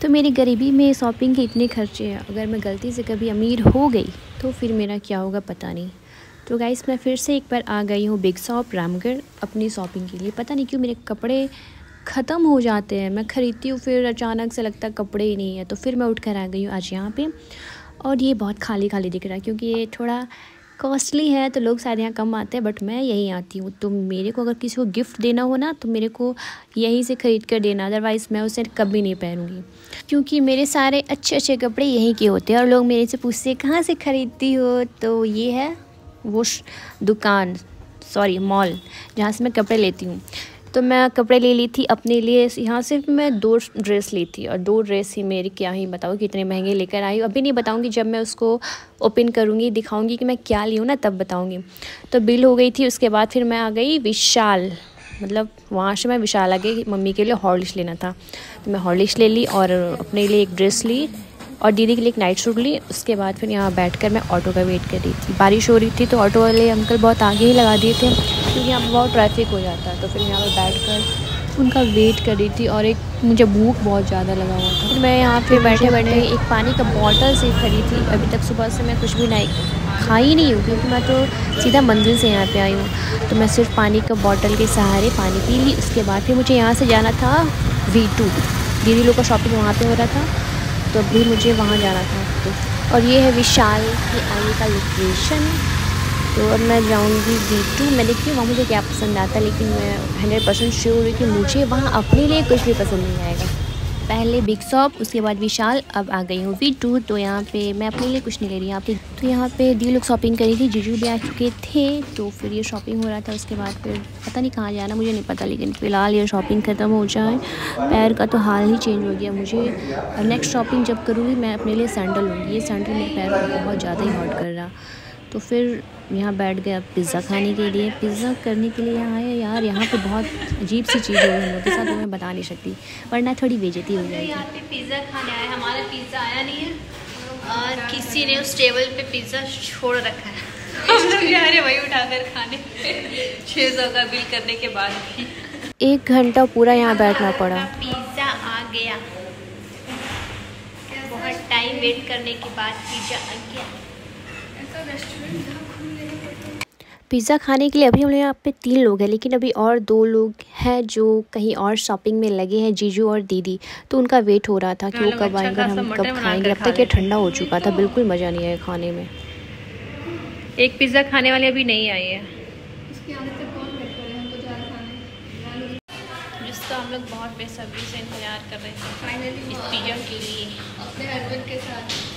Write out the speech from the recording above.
तो मेरी गरीबी में शॉपिंग के इतने खर्चे हैं, अगर मैं गलती से कभी अमीर हो गई तो फिर मेरा क्या होगा पता नहीं। तो गाइस मैं फिर से एक बार आ गई हूँ बिग शॉप रामगढ़ अपनी शॉपिंग के लिए। पता नहीं क्यों मेरे कपड़े ख़त्म हो जाते हैं, मैं ख़रीदती हूँ फिर अचानक से लगता है कपड़े ही नहीं है, तो फिर मैं उठ कर आ गई हूँ आज यहाँ पे। और ये बहुत खाली खाली दिख रहा है क्योंकि ये थोड़ा कॉस्टली है तो लोग शायद यहाँ कम आते हैं, बट मैं यहीं आती हूँ। तो मेरे को अगर किसी को गिफ्ट देना हो ना तो मेरे को यहीं से ख़रीद कर देना, अदरवाइज़ मैं उसे कभी नहीं पहनूँगी क्योंकि मेरे सारे अच्छे अच्छे कपड़े यहीं के होते हैं। और लोग मेरे से पूछते हैं कहाँ से ख़रीदती हो, तो ये है वो दुकान, सॉरी मॉल, जहाँ से मैं कपड़े लेती हूँ। तो मैं कपड़े ले ली थी अपने लिए, यहाँ सिर्फ मैं 2 ड्रेस ली थी और 2 ड्रेस ही मेरी क्या ही बताओ कितने महंगे लेकर आई हूँ। अभी नहीं बताऊँगी, जब मैं उसको ओपन करूँगी दिखाऊँगी कि मैं क्या ली हूँ ना तब बताऊँगी। तो बिल हो गई थी, उसके बाद फिर मैं आ गई विशाल, मतलब वहाँ से मैं विशाल आ गई, मम्मी के लिए हॉर्लिक्स लेना था तो मैं हॉर्लिक्स ले ली और अपने लिए एक ड्रेस ली और दीदी के लिए एक नाइट सूट ली। उसके बाद फिर यहाँ बैठकर मैं ऑटो का वेट कर रही थी। बारिश हो रही थी तो ऑटो वाले अंकल बहुत आगे ही लगा दिए थे क्योंकि यहाँ पर बहुत ट्रैफिक हो जाता है। तो फिर यहाँ पर बैठकर उनका वेट कर रही थी और एक मुझे भूख बहुत ज़्यादा लगा हुआ था। फिर मैं यहाँ पे बैठे बैठे एक पानी का बॉटल से खड़ी थी। अभी तक सुबह से मैं कुछ भी नहीं खाई नहीं हूँ क्योंकि मैं तो सीधा मंदिर से यहाँ पे आई हूँ। तो मैं सिर्फ पानी का बॉटल के सहारे पानी पी ली। उसके बाद फिर मुझे यहाँ से जाना था V2, दीदी लोग का शॉपिंग वहाँ पे हो रहा था तो अभी मुझे वहाँ जाना था। तो और ये है विशाल की आने का लोकेशन। तो अब मैं जाऊँगी V2, मैं देखती हूँ वहाँ मुझे क्या पसंद आता है, लेकिन मैं 100% श्योर हूँ कि मुझे वहाँ अपने लिए कुछ भी पसंद नहीं आएगा। पहले बिग शॉप, उसके बाद विशाल, अब आ गई हूँ V2। तो यहाँ पे मैं अपने लिए कुछ नहीं ले रही यहाँ पे। तो यहाँ पे दी लोग शॉपिंग करी थी, जीजू भी आ चुके थे तो फिर ये शॉपिंग हो रहा था। उसके बाद फिर पता नहीं कहाँ जाना मुझे नहीं पता, लेकिन फ़िलहाल ये शॉपिंग ख़त्म हो जाए। पैर का तो हाल ही चेंज हो गया मुझे। नेक्स्ट शॉपिंग जब करूँगी मैं अपने लिए सैंडल लूँगी, ये सैंडल मेरे पैर को बहुत ज़्यादा ही हर्ट कर रहा। तो फिर यहाँ बैठ गए अब पिज़्ज़ा खाने के लिए। पिज़्ज़ा करने के लिए यहाँ आए यार, यहाँ पे बहुत अजीब सी चीज़ हो गई हम लोग के साथ, तो मैं बता नहीं सकती वरना थोड़ी बेइज्जती हो जाएगी। यहाँ पे पिज़्ज़ा खाने आए, हमारा पिज़्ज़ा आया नहीं है और किसी ने उस टेबल पे पिज़्ज़ा छोड़ रखा है। हम लोग जा रहे वही उठाकर खाने 600 का बिल करने के बाद भी 1 घंटा पूरा यहाँ बैठना पड़ा। पिज़्ज़ा आ गया, बहुत टाइम वेट करने के बाद पिज़्ज़ा आ गया। पिज़्ज़ा खाने के लिए अभी हम लोग यहाँ पे 3 लोग हैं, लेकिन अभी और 2 लोग हैं जो कहीं और शॉपिंग में लगे हैं, जीजू और दीदी। तो उनका वेट हो रहा था कि वो कब आएंगे, हम कब खाएंगे। अब तक ये ठंडा हो चुका था, बिल्कुल मज़ा नहीं आया खाने में। एक पिज़्ज़ा खाने वाले अभी नहीं आई है, जिसका हम लोग बहुत बेसब्री से इंतजार कर रहे थे फाइनली इस पिज़्ज़ा के लिए अपने हस्बैंड के साथ।